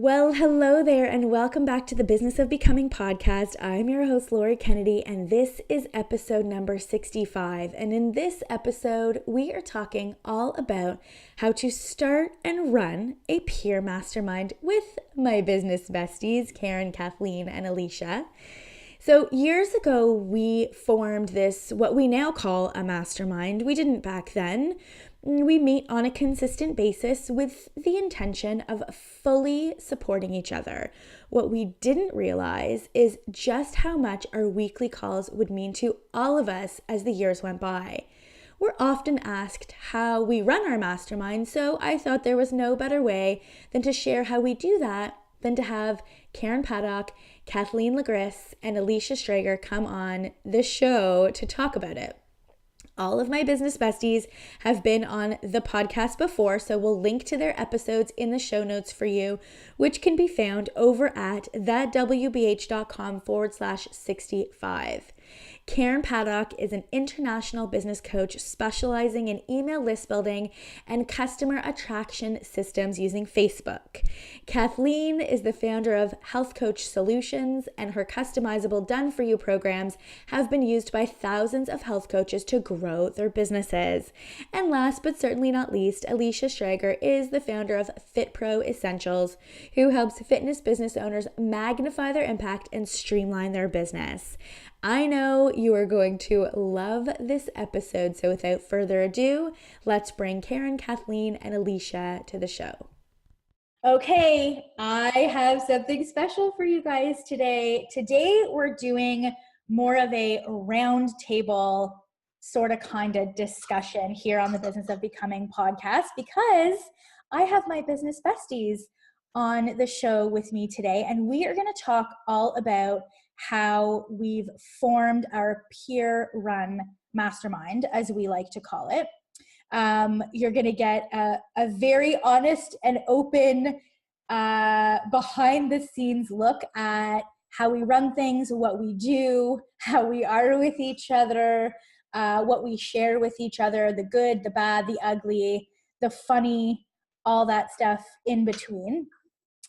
Well, hello there, and welcome back to the Business of Becoming podcast. I'm your host, Lori Kennedy, and this is episode number 65. And in this episode, we are talking all about how to start and run a peer mastermind with my business besties, Karen, Kathleen, and Alicia. So years ago, we formed this, what we now call a mastermind. We didn't back then. We meet on a consistent basis with the intention of fully supporting each other. What we didn't realize is just how much our weekly calls would mean to all of us as the years went by. We're often asked how we run our mastermind, so I thought there was no better way than to share how we do that than to have Karen Paddock, Kathleen Legris, and Alicia Strager come on the show to talk about it. All of my business besties have been on the podcast before, so we'll link to their episodes in the show notes for you, which can be found over at thatwbh.com/65. Karen Paddock is an international business coach specializing in email list building and customer attraction systems using Facebook. Kathleen is the founder of Health Coach Solutions, and her customizable done-for-you programs have been used by thousands of health coaches to grow their businesses. And last but certainly not least, Alicia Strager is the founder of Fit Pro Essentials, who helps fitness business owners magnify their impact and streamline their business. I know you are going to love this episode, so without further ado, let's bring Karen, Kathleen, and Alicia to the show. Okay, I have something special for you guys today. Today, we're doing more of a round table sort of kind of discussion here on the Business of Becoming podcast because I have my business besties on the show with me today, and we are going to talk all about how we've formed our peer-run mastermind, as we like to call it. You're going to get a very honest and open behind-the-scenes look at how we run things, what we do, how we are with each other, what we share with each other, the good, the bad, the ugly, the funny, all that stuff in between.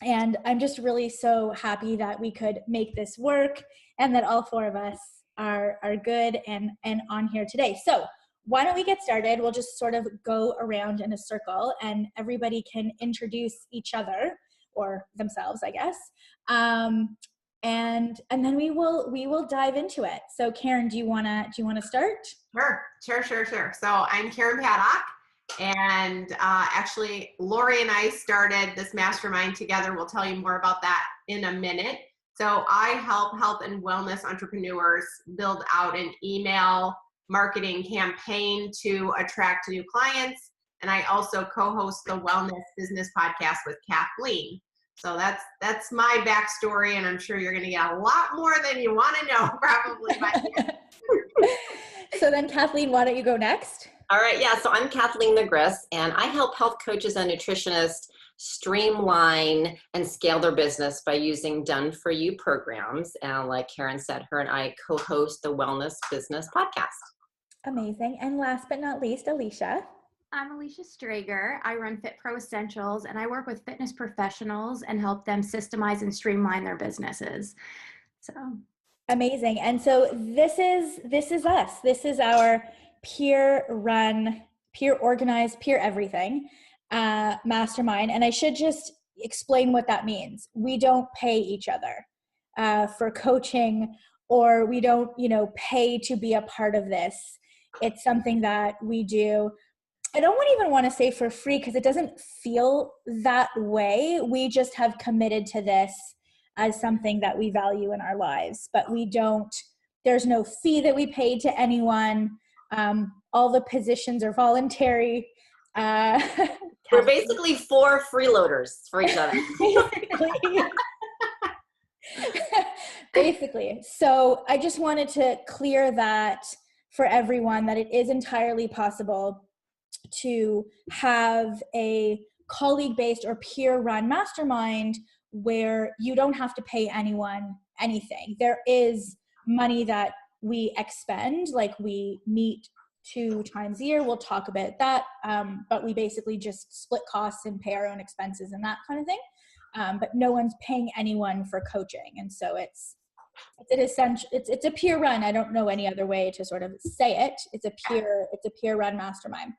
And I'm just really so happy that we could make this work and that all four of us are good and on here today. So why don't we get started? We'll just sort of go around in a circle and everybody can introduce each other or themselves, I guess. And then we will dive into it. So Karen, do you wanna start? Sure. So I'm Karen Paddock. And actually, Lori and I started this mastermind together. We'll tell you more about that in a minute. So I help health and wellness entrepreneurs build out an email marketing campaign to attract new clients. And I also co-host the Wellness Business Podcast with Kathleen. So that's my backstory, and I'm sure you're going to get a lot more than you want to know probably by the end. So then Kathleen, why don't you go next? All right, yeah, so I'm Kathleen Legris, and I help health coaches and nutritionists streamline and scale their business by using done-for-you programs. And like Karen said, her and I co-host the Wellness Business Podcast. Amazing. And last but not least, Alicia. I'm Alicia Strager. I run Fit Pro Essentials, and I work with fitness professionals and help them systemize and streamline their businesses. So amazing. And so this is us. This is our peer run, peer organized, peer everything mastermind. And I should just explain what that means. We don't pay each other for coaching, or we don't, pay to be a part of this. It's something that we do. I don't even want to say for free because it doesn't feel that way. We just have committed to this as something that we value in our lives, but there's no fee that we pay to anyone. All the positions are voluntary. We're basically four freeloaders for each other. Basically. So I just wanted to clear that for everyone, that it is entirely possible to have a colleague-based or peer-run mastermind where you don't have to pay anyone anything. There is money that we expend, like we meet 2 times a year. We'll talk about that, but we basically just split costs and pay our own expenses and that kind of thing. but no one's paying anyone for coaching. And so it's a peer run. I don't know any other way to sort of say it. It's a peer run mastermind.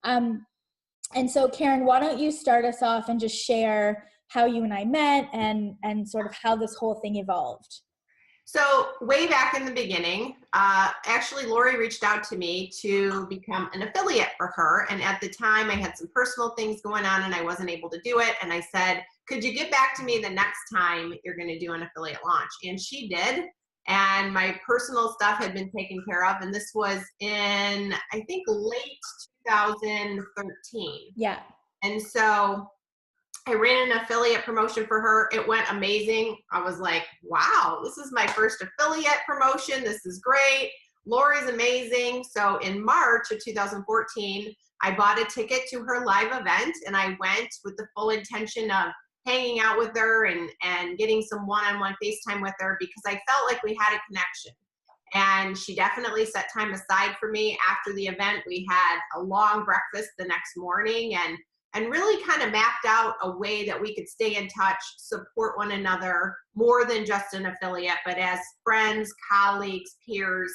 And so Karen, why don't you start us off and just share how you and I met and sort of how this whole thing evolved? So way back in the beginning, actually Lori reached out to me to become an affiliate for her. And at the time I had some personal things going on and I wasn't able to do it. And I said, could you get back to me the next time you're going to do an affiliate launch? And she did. And my personal stuff had been taken care of. And this was in, I think, late 2013. Yeah. And so I ran an affiliate promotion for her. It went amazing. I was like, wow, this is my first affiliate promotion. This is great. Lori's amazing. So in March of 2014, I bought a ticket to her live event and I went with the full intention of hanging out with her and getting some one-on-one FaceTime with her because I felt like we had a connection. And she definitely set time aside for me. After the event, we had a long breakfast the next morning and really kind of mapped out a way that we could stay in touch, support one another more than just an affiliate, but as friends, colleagues, peers.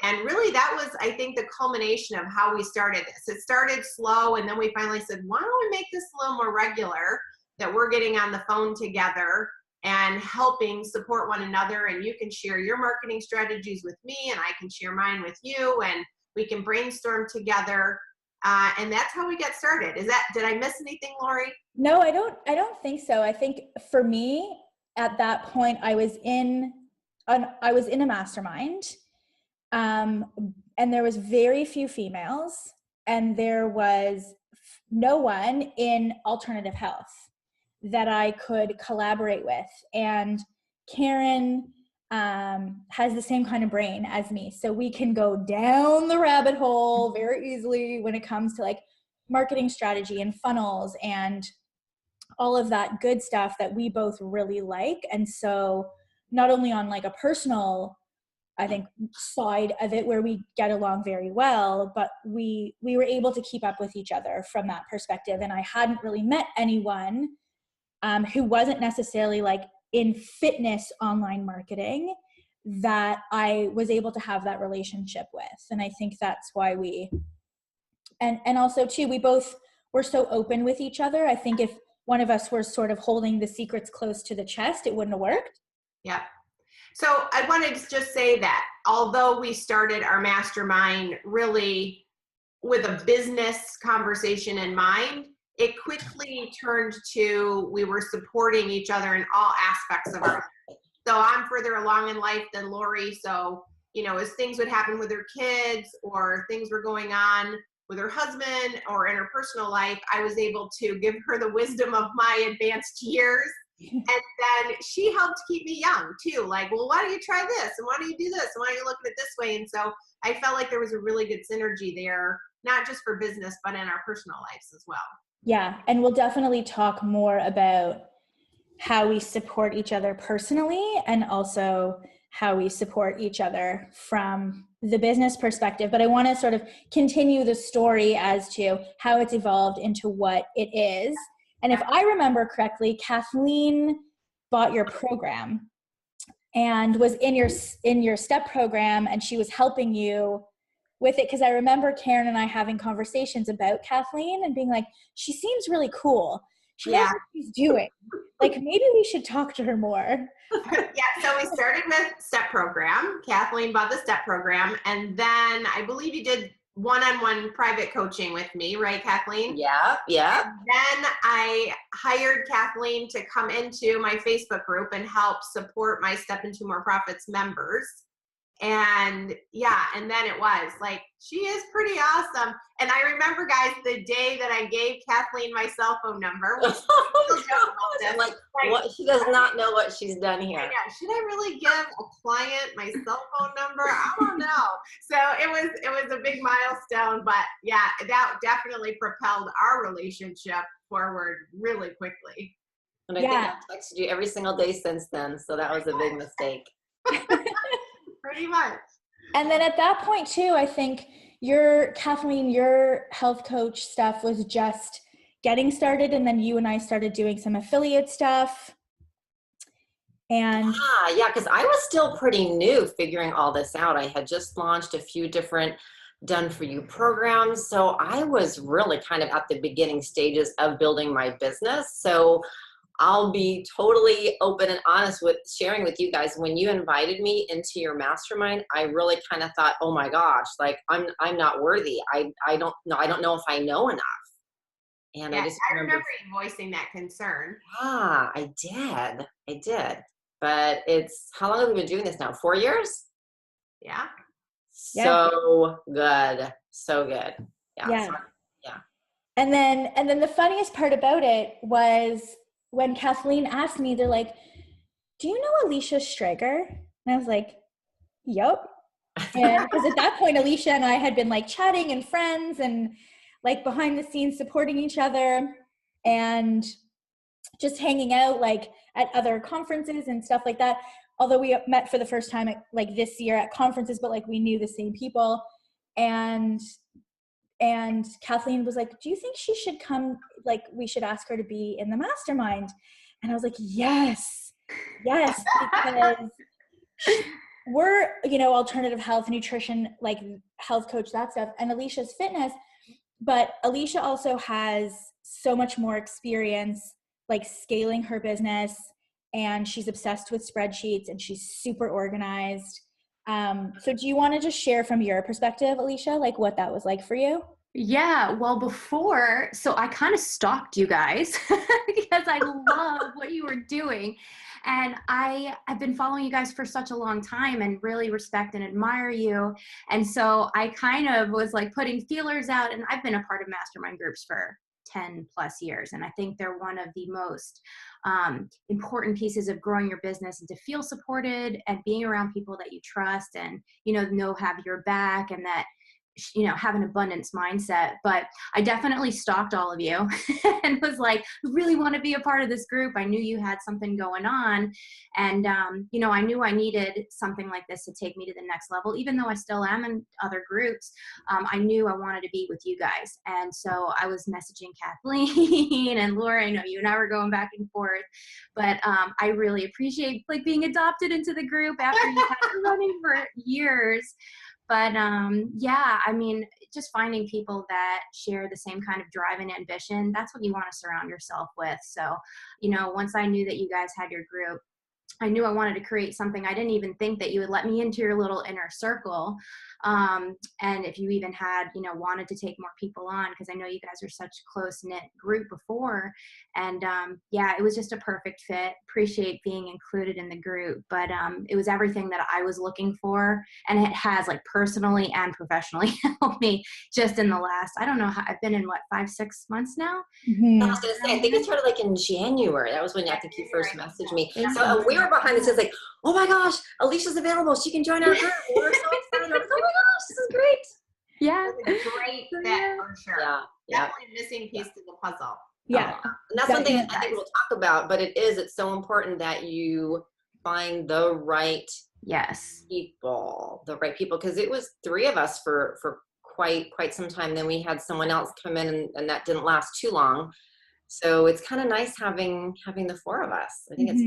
And really that was, I think, the culmination of how we started this. It started slow and then we finally said, why don't we make this a little more regular, that we're getting on the phone together and helping support one another, and you can share your marketing strategies with me and I can share mine with you and we can brainstorm together. And that's how we got started. Did I miss anything, Lori? No, I don't think so. I think for me at that point, I was in a mastermind, and there was very few females and there was no one in alternative health that I could collaborate with. And Karen has the same kind of brain as me. So we can go down the rabbit hole very easily when it comes to like marketing strategy and funnels and all of that good stuff that we both really like. And so not only on like a personal, I think, side of it where we get along very well, but we were able to keep up with each other from that perspective. And I hadn't really met anyone who wasn't necessarily like in fitness online marketing that I was able to have that relationship with. And I think that's why and also too, we both were so open with each other. I think if one of us were sort of holding the secrets close to the chest, it wouldn't have worked. Yeah. So I wanted to just say that although we started our mastermind really with a business conversation in mind, it quickly turned to we were supporting each other in all aspects of our life. So I'm further along in life than Lori. So, as things would happen with her kids or things were going on with her husband or in her personal life, I was able to give her the wisdom of my advanced years. And then she helped keep me young too. Like, well, why don't you try this? And why don't you do this? And why don't you look at it this way? And so I felt like there was a really good synergy there, not just for business, but in our personal lives as well. Yeah. And we'll definitely talk more about how we support each other personally and also how we support each other from the business perspective. But I want to sort of continue the story as to how it's evolved into what it is. And if I remember correctly, Kathleen bought your program and was in your step program, and she was helping you with it. Because I remember Karen and I having conversations about Kathleen and being like, she seems really cool. She knows what she's doing. Like, maybe we should talk to her more. Yeah, so we started with step program. Kathleen bought the step program. And then I believe you did one-on-one private coaching with me, right, Kathleen? Yeah. And then I hired Kathleen to come into my Facebook group and help support my Step Into More Profits members. And and then it was like, she is pretty awesome. And I remember, guys, the day that I gave Kathleen my cell phone number. What? She does not know what she's done here. Yeah, should I really give a client my cell phone number? I don't know. So it was a big milestone, but yeah, that definitely propelled our relationship forward really quickly. And I think I've texted you every single day since then, so that was a big mistake. Pretty much. And then at that point too, I think Kathleen, your health coach stuff was just getting started, and then you and I started doing some affiliate stuff. And yeah, because I was still pretty new figuring all this out. I had just launched a few different done for you programs. So I was really kind of at the beginning stages of building my business. So I'll be totally open and honest with sharing with you guys. When you invited me into your mastermind, I really kind of thought, oh my gosh, like I'm not worthy. I don't know if I know enough. And yeah, I just remember you voicing that concern. Ah, I did. But how long have we been doing this now? 4 years? Yeah. So good. So good. Yeah. So, yeah. And then the funniest part about it was when Kathleen asked me, they're like, do you know Alicia Strager? And I was like, yup. And because at that point, Alicia and I had been like chatting and friends and like behind the scenes supporting each other and just hanging out like at other conferences and stuff like that. Although we met for the first time at, like this year at conferences, but like we knew the same people. And Kathleen was like, do you think she should come? Like we should ask her to be in the mastermind. And I was like, yes, because we're, alternative health, nutrition, like health coach, that stuff. And Alicia's fitness, but Alicia also has so much more experience like scaling her business, and she's obsessed with spreadsheets and she's super organized. So do you want to just share from your perspective, Alicia, like what that was like for you? Yeah, well, so I kind of stalked you guys because I love what you were doing. And I've been following you guys for such a long time and really respect and admire you. And so I kind of was like putting feelers out, and I've been a part of mastermind groups for 10 plus years. And I think they're one of the most important pieces of growing your business, and to feel supported and being around people that you trust and, know have your back, and that have an abundance mindset. But I definitely stalked all of you and was like, I really want to be a part of this group. I knew you had something going on. And, I knew I needed something like this to take me to the next level, even though I still am in other groups. I knew I wanted to be with you guys. And so I was messaging Kathleen and Laura. I know you and I were going back and forth, but I really appreciate like being adopted into the group after you had been running for years. But just finding people that share the same kind of drive and ambition, that's what you want to surround yourself with. So, once I knew that you guys had your group, I knew I wanted to create something. I didn't even think that you would let me into your little inner circle. And if you even had, wanted to take more people on, because I know you guys are such a close-knit group before. And it was just a perfect fit. Appreciate being included in the group. But it was everything that I was looking for. And it has like personally and professionally helped me just in the last, I don't know how, I've been in 5-6 months now. Mm-hmm. I was going to say, I think it started like in January. That was when I think you first messaged me. So we were behind the scenes like, oh my gosh, Alicia's available. She can join our group. We're so excited. Like, oh my gosh, this is great. Yeah. Great fit for sure. Yeah. Definitely a missing piece to the puzzle. Yeah. And that's something I think we'll talk about, but it's so important that you find the right people, because it was 3 of us for quite some time. Then we had someone else come in and that didn't last too long. So it's kind of nice having the 4 of us. I think it's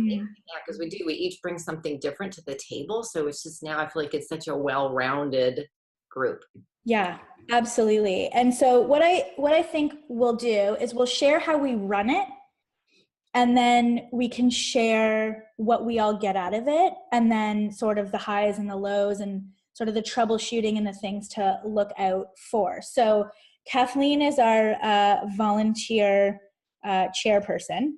because we each bring something different to the table. So it's just, now I feel like it's such a well-rounded group. Yeah, absolutely. And so what I think we'll do is we'll share how we run it, and then we can share what we all get out of it, and then sort of the highs and the lows and sort of the troubleshooting and the things to look out for. So Kathleen is our volunteer chairperson,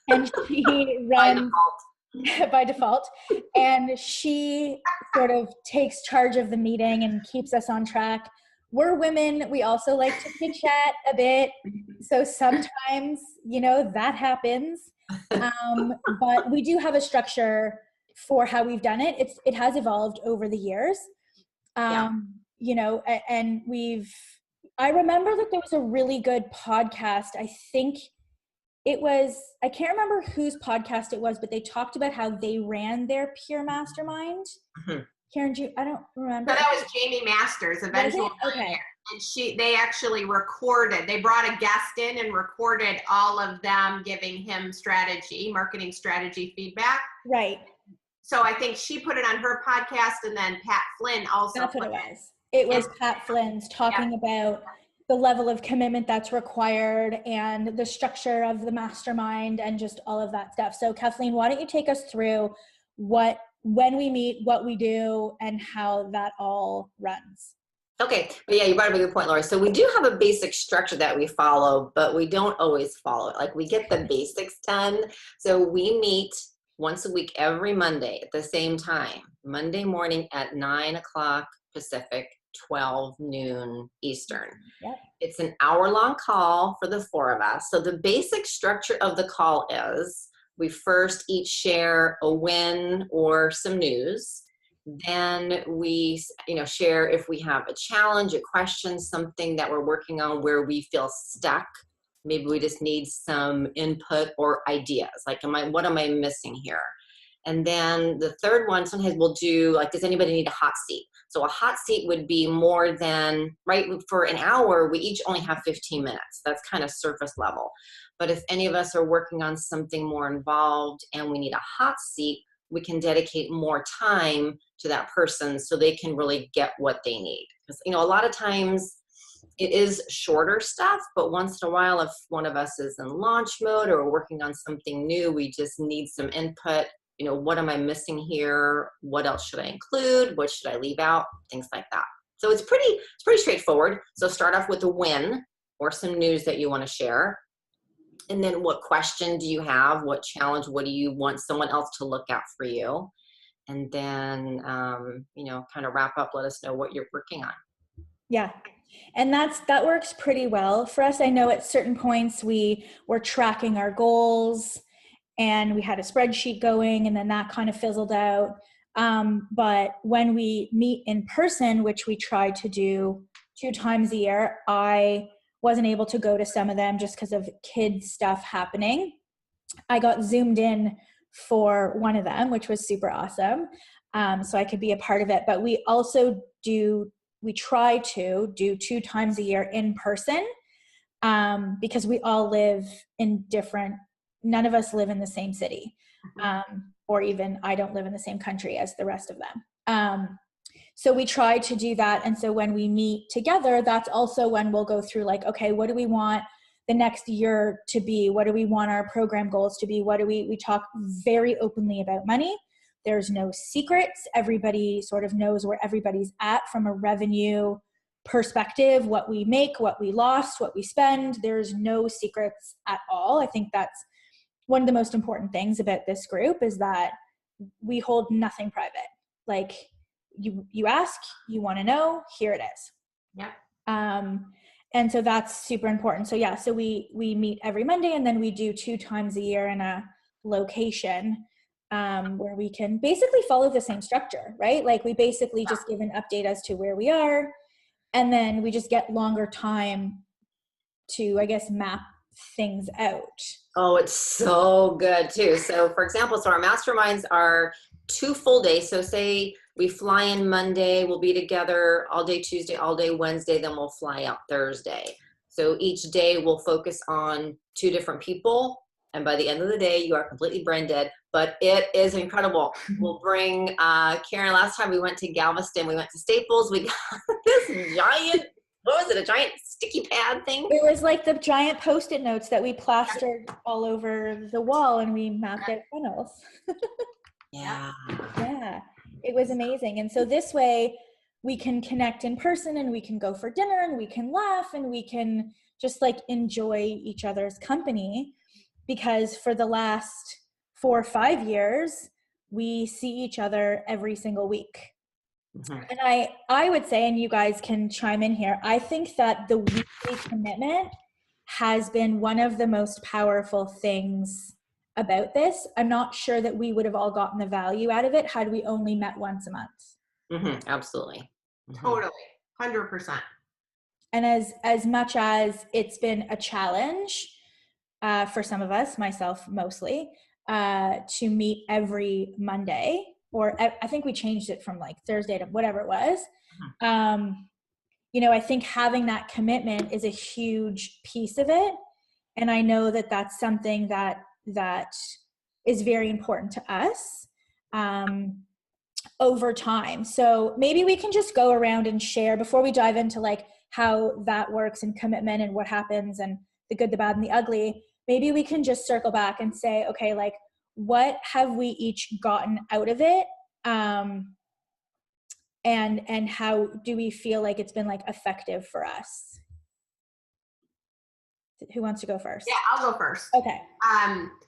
and she runs by default, and she sort of takes charge of the meeting and keeps us on track. We're women, we also like to chit chat a bit, so sometimes that happens, but we do have a structure for how we've done it. It has evolved over the years, and I remember that there was a really good podcast. I think it was, I can't remember whose podcast it was, but they talked about how they ran their peer mastermind. Karen, I don't remember. So that was Jamie Masters, eventually. Okay. And they actually recorded, they brought a guest in and recorded all of them giving him marketing strategy feedback. Right. So I think she put it on her podcast, and then Pat Flynn also. That's what it was. It was Pat Flynn's talking about the level of commitment that's required and the structure of the mastermind and just all of that stuff. So Kathleen, why don't you take us through when we meet, what we do, and how that all runs? Okay, but yeah, you brought up a good point, Laura. So we do have a basic structure that we follow, but we don't always follow it. Like, we get the basics done. So we meet once a week, every Monday at the same time, Monday morning at 9 o'clock Pacific, 12 noon Eastern. Yep. It's an hour-long call for the four of us. So the basic structure of the call is we first each share a win or some news. Then we, share if we have a challenge, a question, something that we're working on where we feel stuck. Maybe we just need some input or ideas. Like, what am I missing here? And then the third one, sometimes we'll do, like, does anybody need a hot seat? So a hot seat would be more than, right, for an hour, we each only have 15 minutes. That's kind of surface level. But if any of us are working on something more involved and we need a hot seat, we can dedicate more time to that person so they can really get what they need. Because, a lot of times it is shorter stuff, but once in a while, if one of us is in launch mode or we're working on something new, we just need some input. What am I missing here? What else should I include? What should I leave out? Things like that. So it's pretty straightforward. So start off with a win or some news that you want to share. And then what question do you have? What challenge? What do you want someone else to look at for you? And then, kind of wrap up, let us know what you're working on. Yeah. And that works pretty well for us. I know at certain points we were tracking our goals and we had a spreadsheet going, and then that kind of fizzled out. But when we meet in person, which we try to do 2 times a year, I wasn't able to go to some of them just because of kids stuff happening. I got zoomed in for one of them, which was super awesome. So I could be a part of it. But we also try to do 2 times a year in person, because we all live in none of us live in the same city, or even I don't live in the same country as the rest of them. So we try to do that. And so when we meet together, that's also when we'll go through, like, okay, what do we want the next year to be? What do we want our program goals to be? We talk very openly about money. There's no secrets. Everybody sort of knows where everybody's at from a revenue perspective, what we make, what we lost, what we spend. There's no secrets at all. I think that's one of the most important things about this group, is that we hold nothing private. Like, you ask, you want to know, here it is. Yeah. And so that's super important. So yeah, so we meet every Monday, and then we do 2 times a year in a location, where we can basically follow the same structure, right? Like, we basically just give an update as to where we are, and then we just get longer time to, I guess, map things out. Oh, it's so good too. So for example, our masterminds are 2 full days. So say we fly in Monday, we'll be together all day Tuesday, all day Wednesday, then we'll fly out Thursday. So each day we'll focus on 2 different people. And by the end of the day, you are completely brain dead, but it is incredible. We'll bring, Karen, last time we went to Galveston, we went to Staples, we got this giant, what was it, a giant sticky pad thing? It was like the giant Post-it notes that we plastered all over the wall, and we mapped out funnels. Yeah. Yeah, it was amazing. And so this way we can connect in person, and we can go for dinner, and we can laugh, and we can just, like, enjoy each other's company, because for the last 4 or 5 years, we see each other every single week. Mm-hmm. And I would say, and you guys can chime in here, I think that the weekly commitment has been one of the most powerful things about this. I'm not sure that we would have all gotten the value out of it had we only met once a month. Mm-hmm. Absolutely. Mm-hmm. Totally. 100%. And as much as it's been a challenge for some of us, myself mostly, to meet every Monday, or I think we changed it from like Thursday to whatever it was. I think having that commitment is a huge piece of it. And I know that that's something that is very important to us over time. So maybe we can just go around and share before we dive into like how that works and commitment and what happens and the good, the bad, and the ugly. Maybe we can just circle back and say, okay, like what have we each gotten out of it? And how do we feel like it's been like effective for us? Who wants to go first? Yeah, I'll go first. Okay.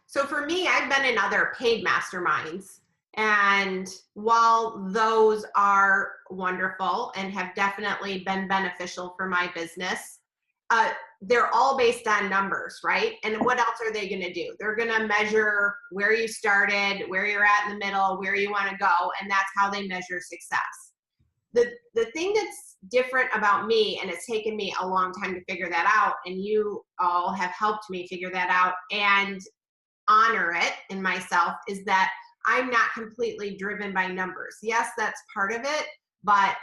So for me, I've been in other paid masterminds. And while those are wonderful and have definitely been beneficial for my business, they're all based on numbers, right? And what else are they going to do? They're going to measure where you started, where you're at in the middle, where you want to go, and that's how they measure success. The thing that's different about me, and it's taken me a long time to figure that out, and you all have helped me figure that out and honor it in myself, is that I'm not completely driven by numbers. Yes, that's part of it, but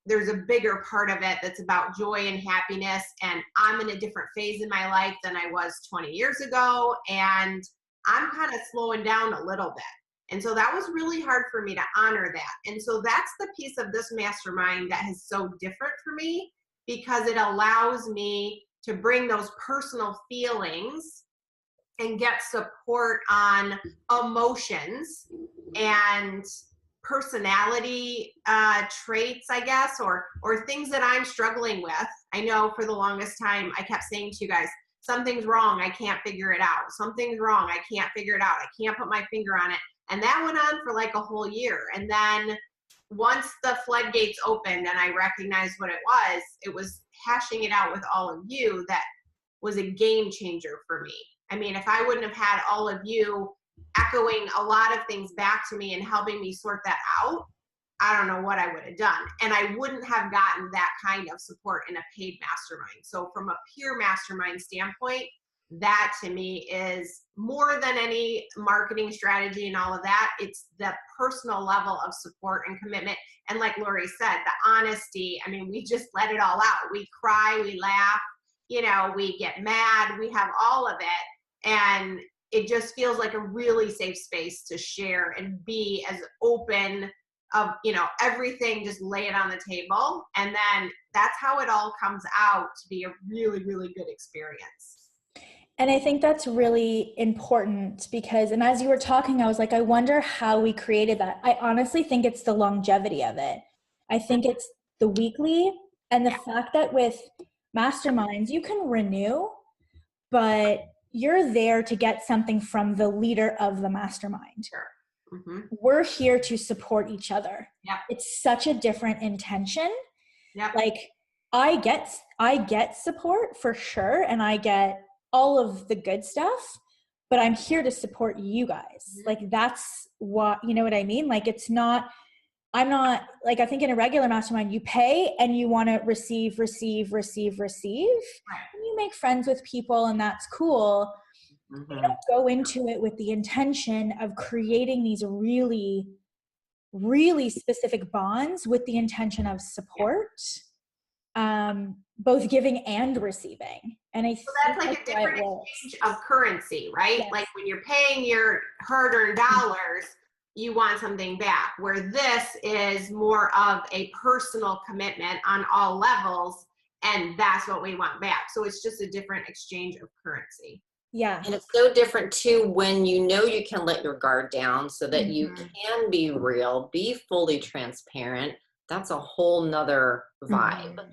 there's a bigger part of it that's about joy and happiness. And I'm in a different phase in my life than I was 20 years ago. And I'm kind of slowing down a little bit. And so that was really hard for me to honor that. And so that's the piece of this mastermind that is so different for me, because it allows me to bring those personal feelings and get support on emotions and personality traits, I guess, or things that I'm struggling with. I know for the longest time, I kept saying to you guys, something's wrong, I can't figure it out. Something's wrong, I can't figure it out. I can't put my finger on it. And that went on for like a whole year. And then once the floodgates opened and I recognized what it was hashing it out with all of you that was a game changer for me. I mean, if I wouldn't have had all of you echoing a lot of things back to me and helping me sort that out, I don't know what I would have done. And I wouldn't have gotten that kind of support in a paid mastermind. So from a pure mastermind standpoint, that to me is more than any marketing strategy and all of that. It's the personal level of support and commitment. And like Lori said, the honesty, I mean, we just let it all out. We cry, we laugh, we get mad, we have all of it. And it just feels like a really safe space to share and be as open of, everything, just lay it on the table. And then that's how it all comes out to be a really, really good experience. And I think that's really important because, and as you were talking, I was like, I wonder how we created that. I honestly think it's the longevity of it. I think it's the weekly and the fact that with masterminds, you can renew, but you're there to get something from the leader of the mastermind. Sure. Mm-hmm. We're here to support each other. Yep. It's such a different intention. Yep. Like I get support for sure. And I get all of the good stuff, but I'm here to support you guys. Mm-hmm. Like that's what, you know what I mean? Like I'm not like, I think in a regular mastermind, you pay and you want to receive. Right. And you make friends with people and that's cool. Mm-hmm. You don't go into it with the intention of creating these really, really specific bonds with the intention of support, both giving and receiving. And I think that's like a different exchange of currency, right? Yes. Like when you're paying your hard-earned dollars, you want something back, where this is more of a personal commitment on all levels, and that's what we want back. So it's just a different exchange of currency. Yeah. And it's so different too when you can let your guard down so that you can be real, be fully transparent. That's a whole nother vibe. Mm-hmm.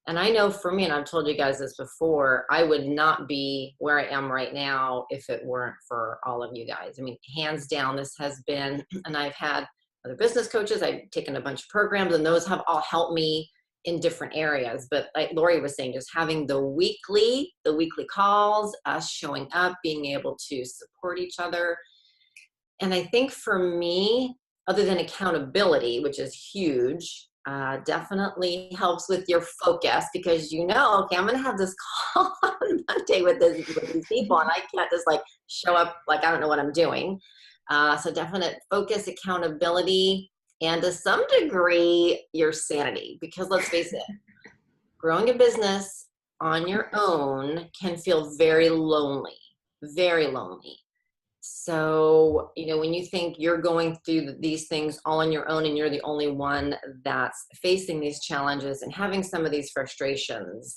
And I know for me, and I've told you guys this before, I would not be where I am right now if it weren't for all of you guys. I mean, hands down, this has been, and I've had other business coaches, I've taken a bunch of programs, and those have all helped me in different areas. But like Lori was saying, just having the weekly calls, us showing up, being able to support each other. And I think for me, other than accountability, which is huge, definitely helps with your focus, because okay, I'm going to have this call on Monday with these people, and I can't just like show up like I don't know what I'm doing. So definite focus, accountability, and to some degree, your sanity, because let's face it, growing a business on your own can feel very lonely, very lonely. So, when you think you're going through these things all on your own and you're the only one that's facing these challenges and having some of these frustrations,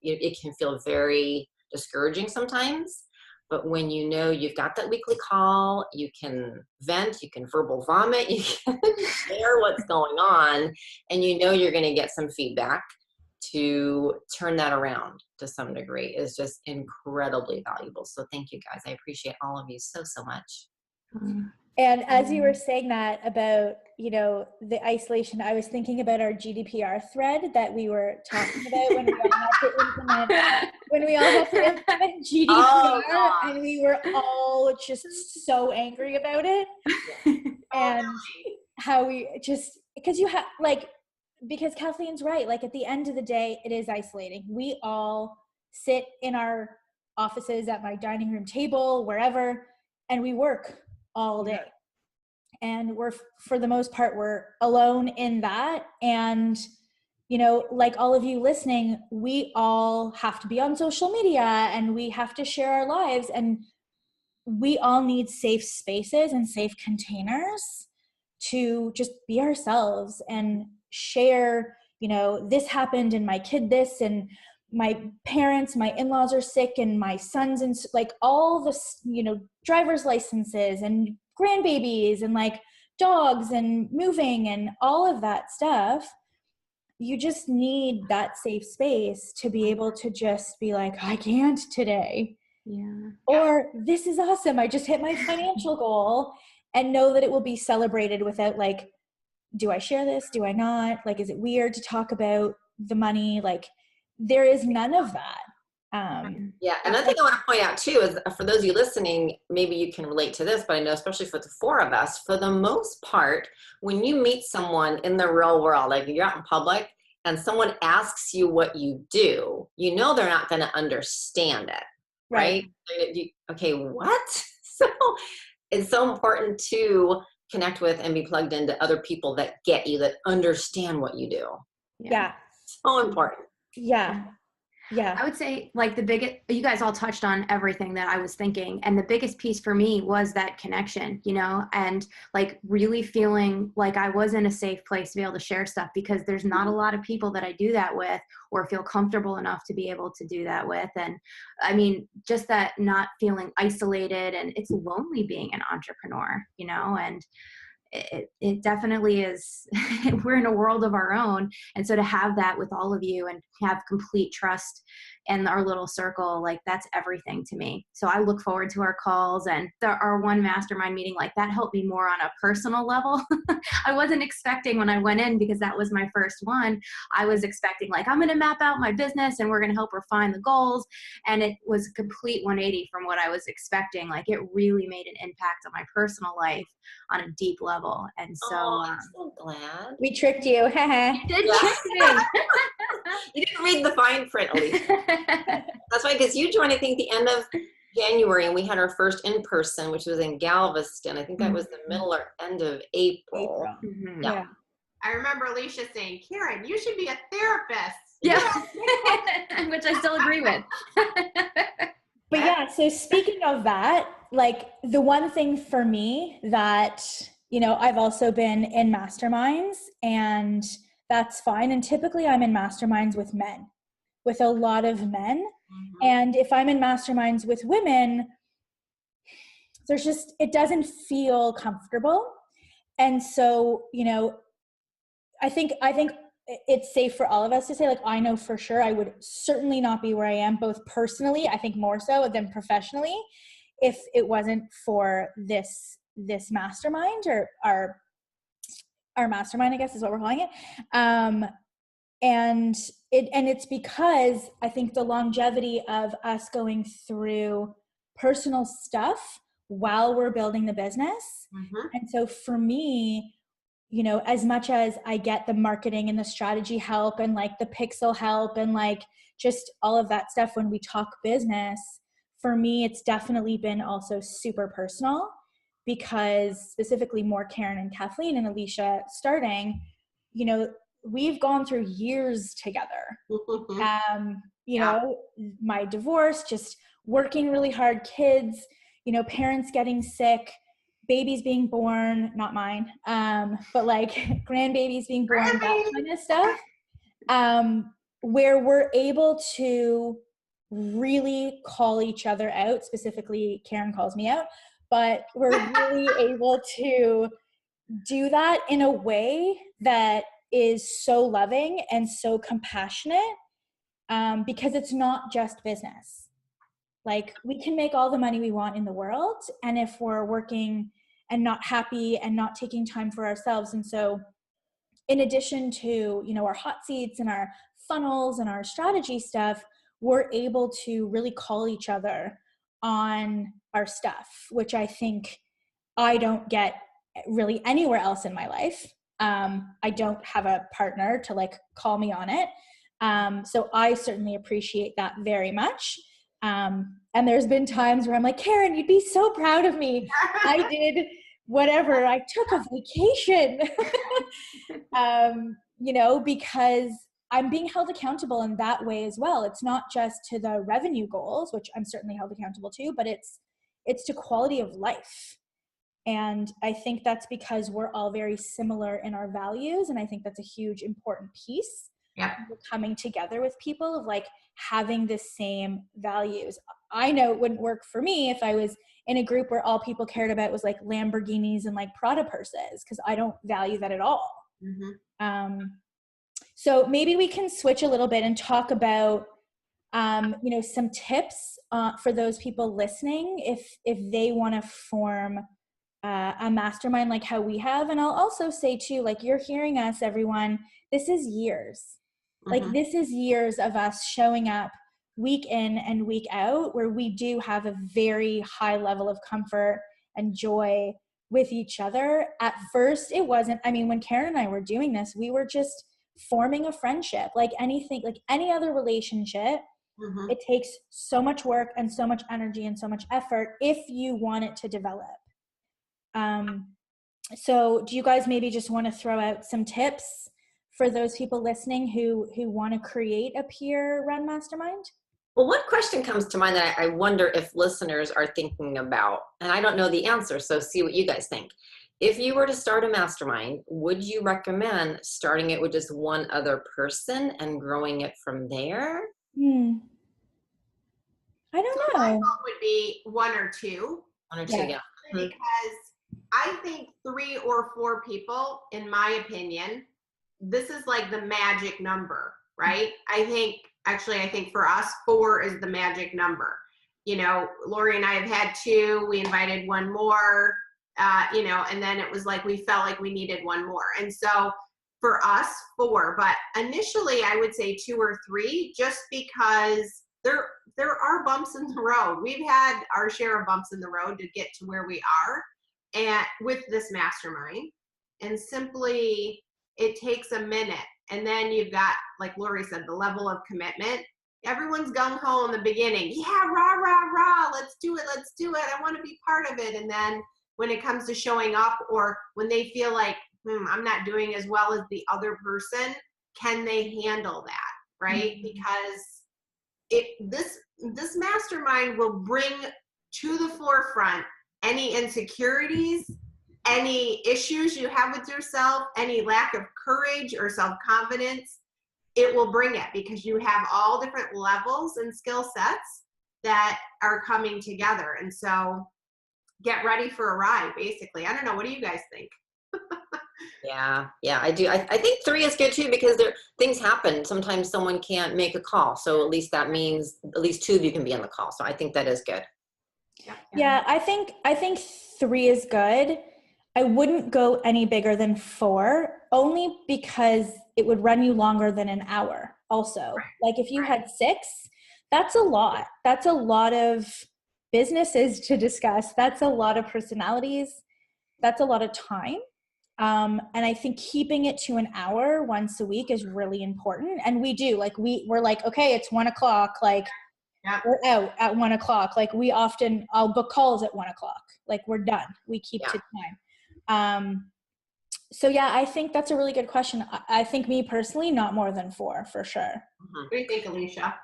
it can feel very discouraging sometimes. But when you've got that weekly call, you can vent, you can verbal vomit, you can share what's going on, and you're going to get some feedback to turn that around to some degree is just incredibly valuable. So thank you guys. I appreciate all of you so much. And as you were saying that about, the isolation, I was thinking about our GDPR thread that we were talking about when we all had to implement GDPR, and we were all just so angry about it. And how we just, because Kathleen's right, like at the end of the day, it is isolating. We all sit in our offices, at my dining room table, wherever, and we work all day. And for the most part, we're alone in that. And, like all of you listening, we all have to be on social media and we have to share our lives, and we all need safe spaces and safe containers to just be ourselves and share, this happened and my kid this, and my parents, my in-laws are sick, and my sons, and like all this, driver's licenses and grandbabies and like dogs and moving and all of that stuff. You just need that safe space to be able to just be like, I can't today. Yeah. Or this is awesome, I just hit my financial goal, and know that it will be celebrated without like, do I share this? Do I not? Like, is it weird to talk about the money? Like, there is none of that. Yeah. Another thing I want to point out too is, for those of you listening, maybe you can relate to this, but I know especially for the four of us, for the most part, when you meet someone in the real world, like you're out in public and someone asks you what you do, they're not going to understand it. Right? Okay, what? So it's so important to connect with and be plugged into other people that get you, that understand what you do. Yeah. So important. Yeah. Yeah. I would say like you guys all touched on everything that I was thinking. And the biggest piece for me was that connection, and like really feeling like I was in a safe place to be able to share stuff, because there's not a lot of people that I do that with or feel comfortable enough to be able to do that with. And I mean, just that not feeling isolated, and it's lonely being an entrepreneur, and it definitely is. We're in a world of our own. And so to have that with all of you and have complete trust in our little circle, like that's everything to me. So I look forward to our calls, and our one mastermind meeting, like that helped me more on a personal level. I wasn't expecting when I went in, because that was my first one, I was expecting like, I'm going to map out my business and we're going to help refine the goals. And it was a complete 180 from what I was expecting. Like it really made an impact on my personal life on a deep level. And so I'm so glad. We tricked you. You did trick me. You didn't read the fine print, Alicia. That's right, because you joined, I think, the end of January, and we had our first in-person, which was in Galveston. I think that was the middle or end of April. Mm-hmm. Yeah. I remember Alicia saying, Karen, you should be a therapist. Yeah. Which I still agree with. But yeah, so speaking of that, like the one thing for me that, I've also been in masterminds, and that's fine. And typically I'm in masterminds with men, with a lot of men. Mm-hmm. And if I'm in masterminds with women, it doesn't feel comfortable. And so, I think it's safe for all of us to say, like, I know for sure I would certainly not be where I am, both personally, I think more so than professionally, if it wasn't for this mastermind, or our mastermind, I guess is what we're calling it. And it's because I think the longevity of us going through personal stuff while we're building the business. Mm-hmm. And so for me, as much as I get the marketing and the strategy help and like the pixel help and like just all of that stuff when we talk business, for me, it's definitely been also super personal, because specifically more Karen and Kathleen and Alicia starting, we've gone through years together. You Yeah. know, my divorce, just working really hard, kids, you know, parents getting sick, babies being born, not mine, but like grandbabies being born, that kind of stuff, where we're able to really call each other out. Specifically, Karen calls me out, but we're really able to do that in a way that is so loving and so compassionate, because it's not just business. Like, we can make all the money we want in the world, and if we're working and not happy and not taking time for ourselves. And so in addition to, you know, our hot seats and our funnels and our strategy stuff, we're able to really call each other on our stuff, which I think I don't get really anywhere else in my life. I don't have a partner to like call me on it. So I certainly appreciate that very much. And there's been times where I'm like, Karen, you'd be so proud of me. I did whatever, I took a vacation, you know, because I'm being held accountable in that way as well. It's not just to the revenue goals, which I'm certainly held accountable to, but it's to quality of life. And I think that's because we're all very similar in our values. And I think that's a huge, important piece. Yeah. Coming together with people, of like having the same values. I know it wouldn't work for me if I was in a group where all people cared about was like Lamborghinis and like Prada purses, because I don't value that at all. So maybe we can switch a little bit and talk about, you know, some tips for those people listening if they want to form a mastermind like how we have. And I'll also say too, like, you're hearing us, everyone, this is years. Like, this is years of us showing up week in and week out, where we do have a very high level of comfort and joy with each other. At first, it wasn't, I mean, when Karen and I were doing this, we were just forming a friendship, like anything, like any other relationship. It takes so much work and so much energy and so much effort if you want it to develop. So do you guys maybe just want to throw out some tips for those people listening who want to create a peer-run mastermind? Well, one question comes to mind that I wonder if listeners are thinking about, and I don't know the answer, so see what you guys think. If you were to start a mastermind, would you recommend starting it with just one other person and growing it from there? I don't know. My vote would be one or two. One or two, yeah. Because I think 3 or 4 people, in my opinion, this is like the magic number, right? I think for us, 4 is the magic number. You know, Lori and I have had 2, we invited one more, you know, and then it was like, we felt like we needed one more. And so for us, 4, but initially I would say 2 or 3, just because there are bumps in the road. We've had our share of bumps in the road to get to where we are, and with this mastermind, and simply it takes a minute. And then you've got, like Lori said, the level of commitment. Everyone's gung-ho in the beginning. Yeah, rah, rah, rah, let's do it, I want to be part of it. And then when it comes to showing up, or when they feel like, I'm not doing as well as the other person, can they handle that, right? Because this mastermind will bring to the forefront any insecurities, any issues you have with yourself, any lack of courage or self-confidence. It will bring it, because you have all different levels and skill sets that are coming together. And so get ready for a ride, basically. I don't know. What do you guys think? Yeah, I do. I think 3 is good too, because things happen. Sometimes someone can't make a call. So at least that means at least 2 of you can be on the call. So I think that is good. Yeah, I think 3 is good. I wouldn't go any bigger than 4, only because it would run you longer than an hour also. Like, if you had 6, that's a lot. That's a lot of businesses to discuss. That's a lot of personalities. That's a lot of time. And I think keeping it to an hour once a week is really important. And we do, like, we're like, okay, it's 1 o'clock. Like, we're out at 1 o'clock. Like, I'll book calls at 1 o'clock. Like, we're done. We keep to time. So yeah, I think that's a really good question. I think me personally, not more than 4 for sure. What do you think, Alicia?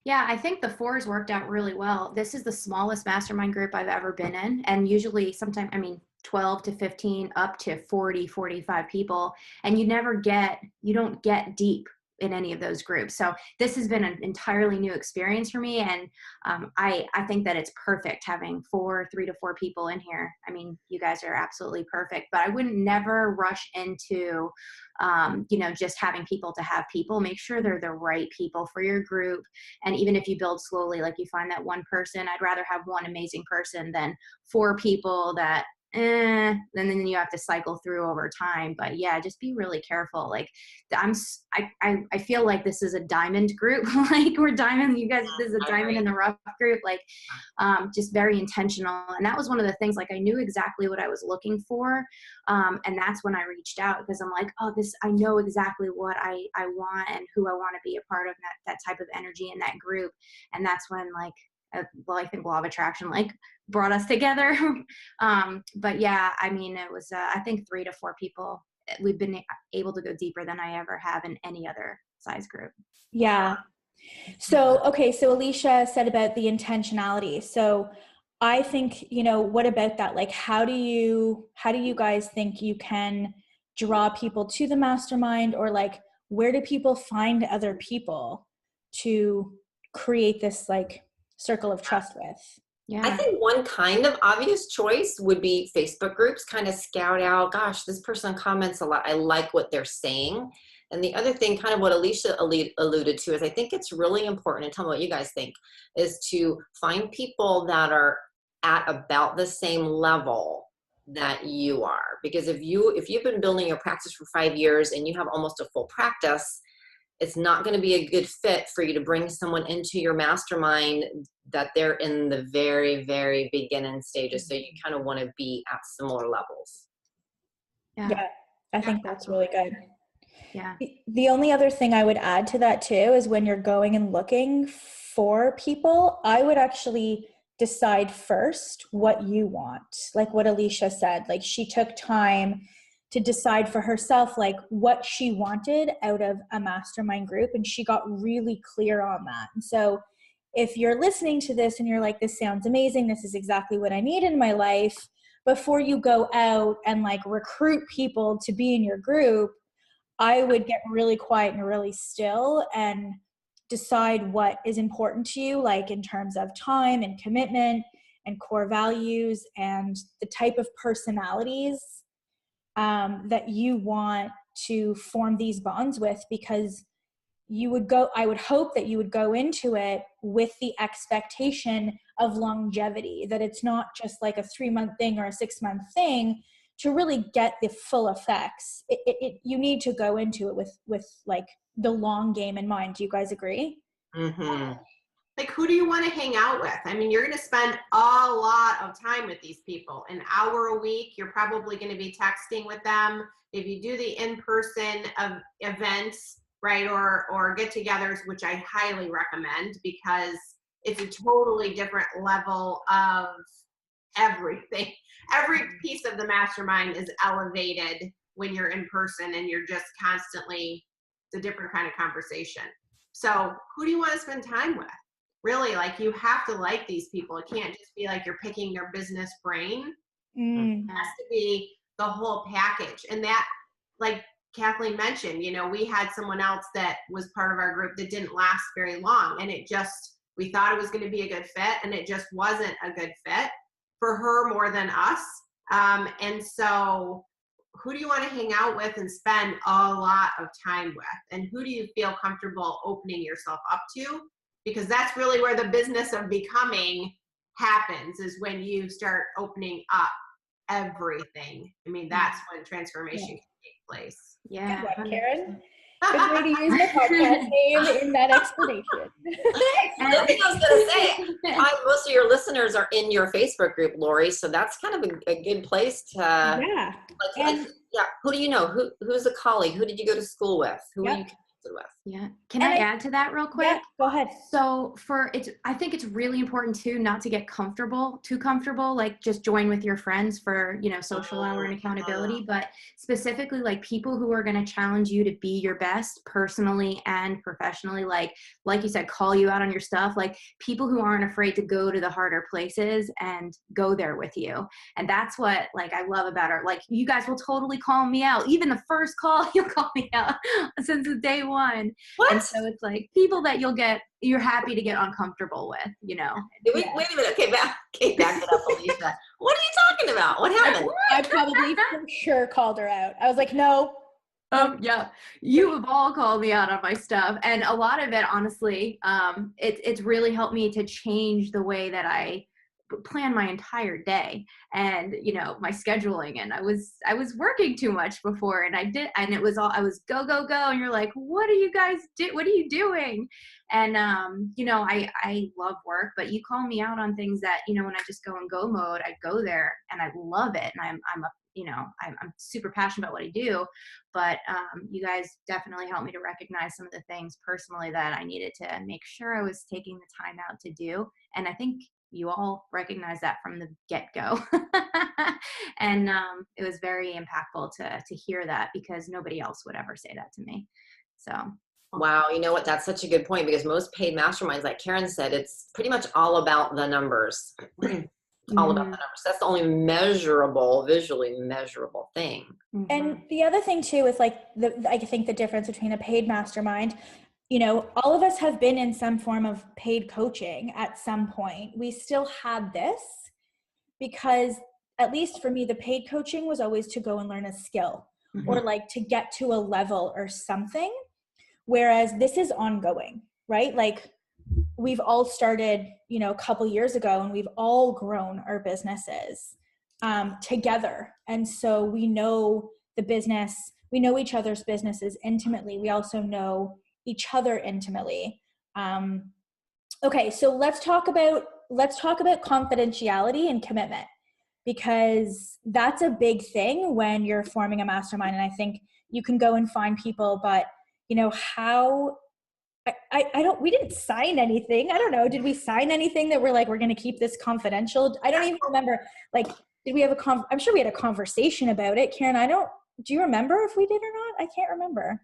Yeah, I think the 4s worked out really well. This is the smallest mastermind group I've ever been in. And usually 12 to 15 up to 40, 45 people. And you don't get deep in any of those groups. So this has been an entirely new experience for me. And I think that it's perfect having 3 to 4 people in here. I mean, you guys are absolutely perfect, but I wouldn't never rush into, just having people to have people. Make sure they're the right people for your group. And even if you build slowly, like you find that one person, I'd rather have one amazing person than 4 people that and then you have to cycle through over time. But yeah, just be really careful. Like I feel like this is a diamond group. Like we're diamond, you guys, this is a diamond in the rough group, like just very intentional. And that was one of the things, like I knew exactly what I was looking for. And that's when I reached out, because I'm like, I know exactly what I want and who I want to be a part of that type of energy in that group. And that's when I think law of attraction brought us together. But yeah, I mean, it was, I think 3 to 4 people, we've been able to go deeper than I ever have in any other size group. Yeah. So, okay. So Alicia said about the intentionality. So I think, what about that? Like, how do you guys think you can draw people to the mastermind, or like, where do people find other people to create this like circle of trust with? Yeah. I think one kind of obvious choice would be Facebook groups, kind of scout out, gosh, this person comments a lot. I like what they're saying. And the other thing, kind of what Alicia alluded to, is I think it's really important, and tell me what you guys think, is to find people that are at about the same level that you are. Because if you've been building your practice for 5 years and you have almost a full practice, it's not going to be a good fit for you to bring someone into your mastermind that they're in the very, very beginning stages. So you kind of want to be at similar levels. Yeah, I think that's really good. Yeah. The only other thing I would add to that too is when you're going and looking for people, I would actually decide first what you want. Like what Alicia said, like she took time to decide for herself like what she wanted out of a mastermind group, and she got really clear on that. And so if you're listening to this and you're like, this sounds amazing, this is exactly what I need in my life, before you go out and like recruit people to be in your group, I would get really quiet and really still and decide what is important to you, like in terms of time and commitment and core values and the type of personalities that you want to form these bonds with, because I would hope that you would go into it with the expectation of longevity, that it's not just like a 3-month thing or a 6-month thing. To really get the full effects, you need to go into it with like the long game in mind. Do you guys agree? Mm-hmm. Like, who do you want to hang out with? I mean, you're going to spend a lot of time with these people. An hour a week, you're probably going to be texting with them. If you do the in-person events, right, or get-togethers, which I highly recommend, because it's a totally different level of everything. Every piece of the mastermind is elevated when you're in person, and you're just constantly, it's a different kind of conversation. So who do you want to spend time with? Really, like, you have to like these people. It can't just be like you're picking their business brain. It has to be the whole package. And that, like Kathleen mentioned, we had someone else that was part of our group that didn't last very long, and we thought it was going to be a good fit, and it just wasn't a good fit for her more than us. And so who do you want to hang out with and spend a lot of time with? And who do you feel comfortable opening yourself up to? Because that's really where the business of becoming happens, is when you start opening up everything. I mean, that's when transformation can take place. Yeah. Good one, Karen. Good way to use my podcast name in that explanation. The thing I was going to say, most of your listeners are in your Facebook group, Lori, so that's kind of a good place to, Yeah. who do you know? Who's a colleague? Who did you go to school with? Who are you connected with? Yeah. Can I add to that real quick? Yeah, go ahead. So I think it's really important too, not to get too comfortable, like just join with your friends for, social hour and accountability, but specifically like people who are going to challenge you to be your best personally and professionally, like you said, call you out on your stuff, like people who aren't afraid to go to the harder places and go there with you. And that's what like I love about her. Like you guys will totally call me out. Even the first call, you'll call me out since day one. What? And so it's like people that you're happy to get uncomfortable with, Wait a minute. Okay, back it up, Alicia. What are you talking about? What happened? I probably for sure called her out. I was like, no. Yeah, you have all called me out on my stuff. And a lot of it, honestly, it's really helped me to change the way that I plan my entire day and my scheduling. And I was working too much before, and it was all I was go and you're like, what are you guys what are you doing? And I love work, but you call me out on things that when I just go in go mode, I go there and I love it, and I'm super passionate about what I do. But you guys definitely helped me to recognize some of the things personally that I needed to make sure I was taking the time out to do. And I think you all recognize that from the get-go. And it was very impactful to hear that, because nobody else would ever say that to me. So wow, you know what, that's such a good point, because most paid masterminds, like Karen said, it's pretty much all about the numbers. All about the numbers. That's the only visually measurable thing. And the other thing too is like I think the difference between a paid mastermind, all of us have been in some form of paid coaching at some point. We still had this because, at least for me, the paid coaching was always to go and learn a skill or like to get to a level or something. Whereas this is ongoing, right? Like we've all started, a couple years ago, and we've all grown our businesses together. And so we know the business, we know each other's businesses intimately. We also know each other intimately. Okay, so let's talk about confidentiality and commitment, because that's a big thing when you're forming a mastermind. And I think you can go and find people, but how we didn't sign anything. I don't know. Did we sign anything that we're like, we're going to keep this confidential? I don't even remember. Like, did we have I'm sure we had a conversation about it. Karen, do you remember if we did or not? I can't remember.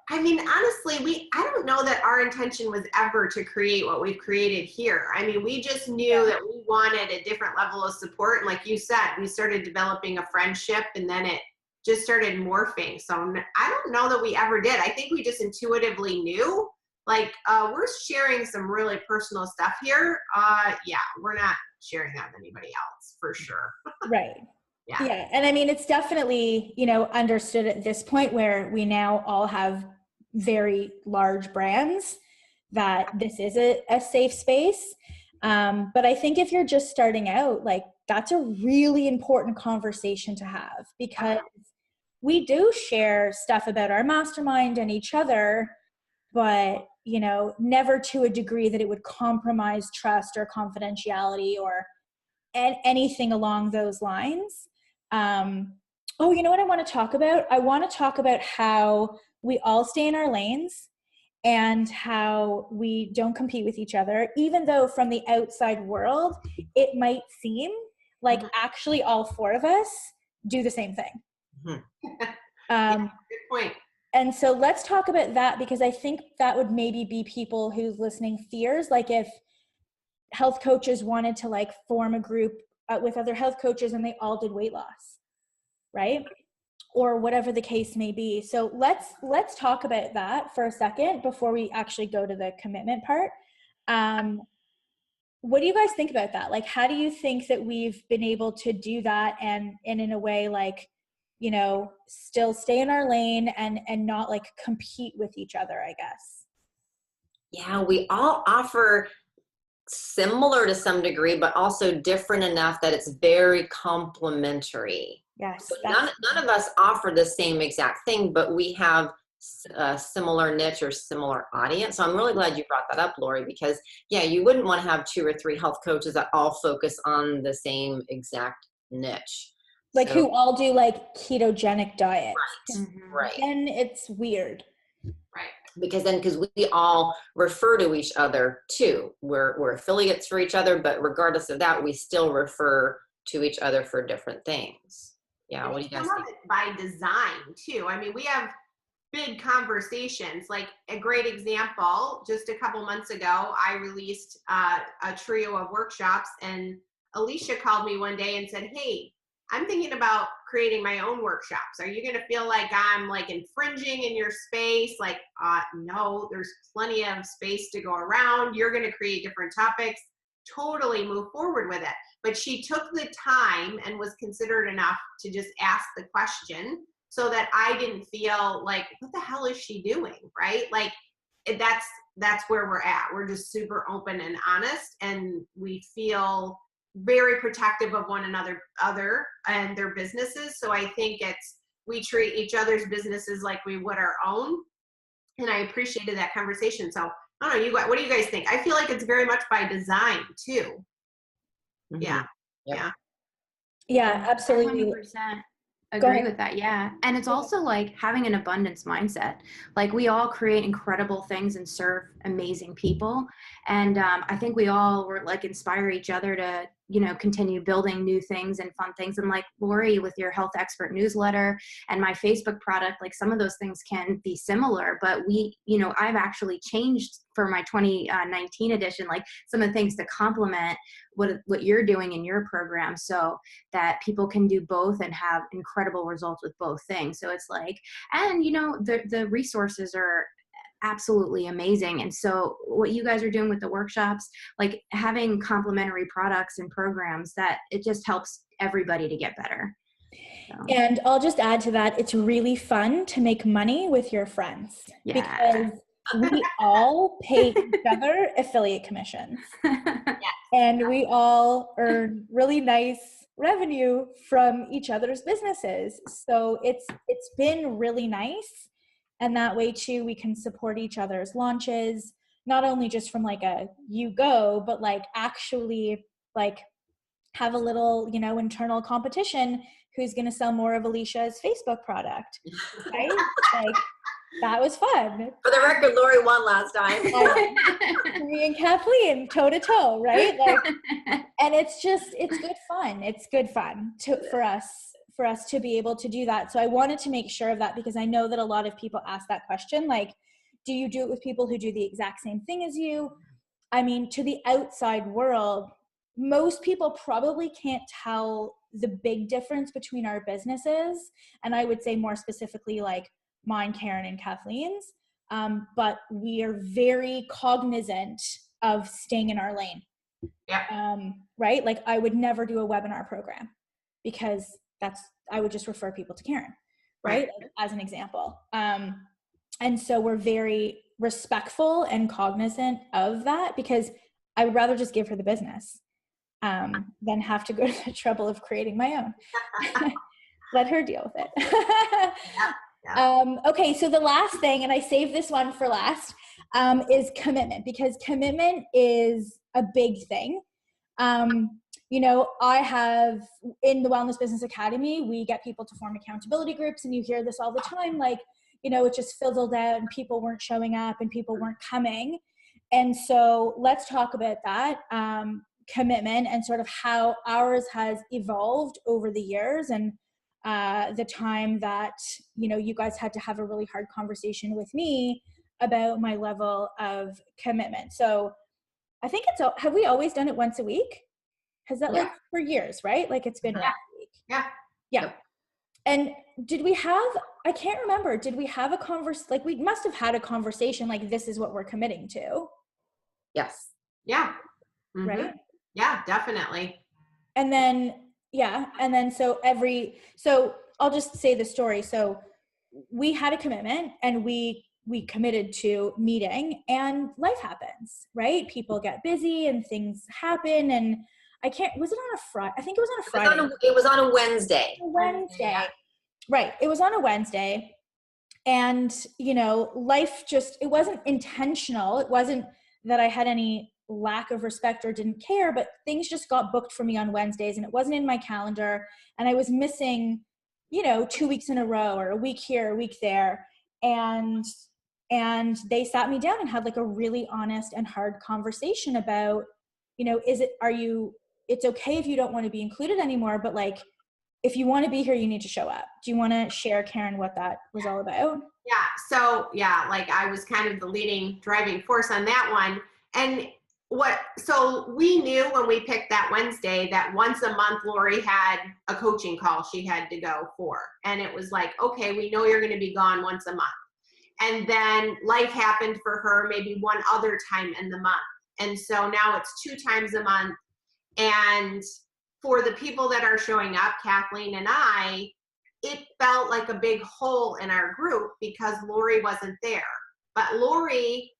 I mean, honestly, I don't know that our intention was ever to create what we've created here. I mean, we just knew that we wanted a different level of support. And like you said, we started developing a friendship, and then it just started morphing. So I don't know that we ever did. I think we just intuitively knew, like, we're sharing some really personal stuff here. Yeah, we're not sharing that with anybody else, for sure. Right. Yeah. And I mean, it's definitely, understood at this point where we now all have very large brands that this is a safe space. But I think if you're just starting out, like, that's a really important conversation to have, because we do share stuff about our mastermind and each other, but never to a degree that it would compromise trust or confidentiality or anything along those lines. You know what I want to talk about? I want to talk about how we all stay in our lanes and how we don't compete with each other, even though from the outside world, it might seem like actually all four of us do the same thing. Good point. And so let's talk about that, because I think that would maybe be people who's listening fears. Like if health coaches wanted to like form a group with other health coaches and they all did weight loss, right? Or whatever the case may be. So let's talk about that for a second before we actually go to the commitment part. What do you guys think about that? Like, how do you think that we've been able to do that and in a way, like, still stay in our lane and not like compete with each other, I guess? Yeah, we all offer similar to some degree, but also different enough that it's very complementary. Yes. So none of us offer the same exact thing, but we have a similar niche or similar audience. So I'm really glad you brought that up, Lori, because you wouldn't want to have 2 or 3 health coaches that all focus on the same exact niche. Like who all do like ketogenic diet. Right. Then it's weird. Right. because we all refer to each other too. We're affiliates for each other, but regardless of that, we still refer to each other for different things. Yeah, what do you guys think? By design too. I mean, we have big conversations. Like a great example, just a couple months ago, I released a trio of workshops, and Alicia called me one day and said, "Hey, I'm thinking about creating my own workshops. Are you going to feel like I'm like infringing in your space?" Like, no, there's plenty of space to go around. You're going to create different topics. Totally move forward with it. But she took the time and was considerate enough to just ask the question, so that I didn't feel like, what the hell is she doing, right? Like, that's where we're at. We're just super open and honest, and we feel very protective of one another and their businesses. So I think we treat each other's businesses like we would our own. And I appreciated that conversation. So I don't know, what do you guys think? I feel like it's very much by design too. Mm-hmm. Yeah. Yep. Yeah. Yeah, absolutely. 100% agree with that. Yeah. And it's Yeah. also like having an abundance mindset. Like we all create incredible things and serve amazing people. And I think we all were like inspire each other to, continue building new things and fun things. And like Lori with your health expert newsletter and my Facebook product, like some of those things can be similar, but I've actually changed for my 2019 edition, like some of the things to complement what you're doing in your program, so that people can do both and have incredible results with both things. So it's like, and the resources are absolutely amazing. And so what you guys are doing with the workshops, like having complementary products and programs, that it just helps everybody to get better. So. And I'll just add to that, it's really fun to make money with your friends, because we all pay each other affiliate commissions. And we all earn really nice revenue from each other's businesses. So it's been really nice. And that way too, we can support each other's launches, not only just from like you go, but like actually like have a little, internal competition. Who's going to sell more of Alicia's Facebook product, right? Like, that was fun. For the record, Lori won last time. Me and Kathleen, toe to toe, right? Like, and it's good fun. It's good fun for us to be able to do that. So I wanted to make sure of that, because I know that a lot of people ask that question, like, do you do it with people who do the exact same thing as you? I mean, to the outside world, most people probably can't tell the big difference between our businesses. And I would say more specifically like mine, Karen, and Kathleen's. But we are very cognizant of staying in our lane. Yeah. Right? Like I would never do a webinar program, because I would just refer people to Karen, right? Like, as an example. And so we're very respectful and cognizant of that, because I would rather just give her the business than have to go to the trouble of creating my own. Let her deal with it. Yeah. Okay, so the last thing, and I saved this one for last, is commitment, because commitment is a big thing. I have in the Wellness Business Academy, we get people to form accountability groups, and you hear this all the time, like, it just fizzled out and people weren't showing up and people weren't coming. And so let's talk about that commitment and sort of how ours has evolved over the years, and the time that, you guys had to have a really hard conversation with me about my level of commitment. So I think have we always done it once a week? Has that like for years, right? Like it's been once a week. Yeah. And I can't remember, did we have like we must have had a conversation like, this is what we're committing to. Yes. Yeah. Mm-hmm. Right? Yeah, definitely. And then, so I'll just say the story. So we had a commitment, and we committed to meeting, and life happens, right? People get busy and things happen, and was it on a Friday? I think it was on a Friday. It was on a Wednesday. Yeah. Right. It was on a Wednesday, and, life it wasn't intentional. It wasn't that I had any lack of respect or didn't care, but things just got booked for me on Wednesdays, and it wasn't in my calendar, and I was missing, 2 weeks in a row, or a week here, a week there. And And they sat me down and had like a really honest and hard conversation about, it's okay if you don't want to be included anymore, but like, if you want to be here, you need to show up. Do you want to share, Karen, what that was all about? Yeah. So yeah, like I was kind of the leading driving force on that one. And so we knew when we picked that Wednesday that once a month, Lori had a coaching call she had to go for. And it was like, okay, we know you're going to be gone once a month. And then life happened for her maybe one other time in the month. And so now it's 2 times a month. And for the people that are showing up, Kathleen and I, it felt like a big hole in our group because Lori wasn't there. But Lori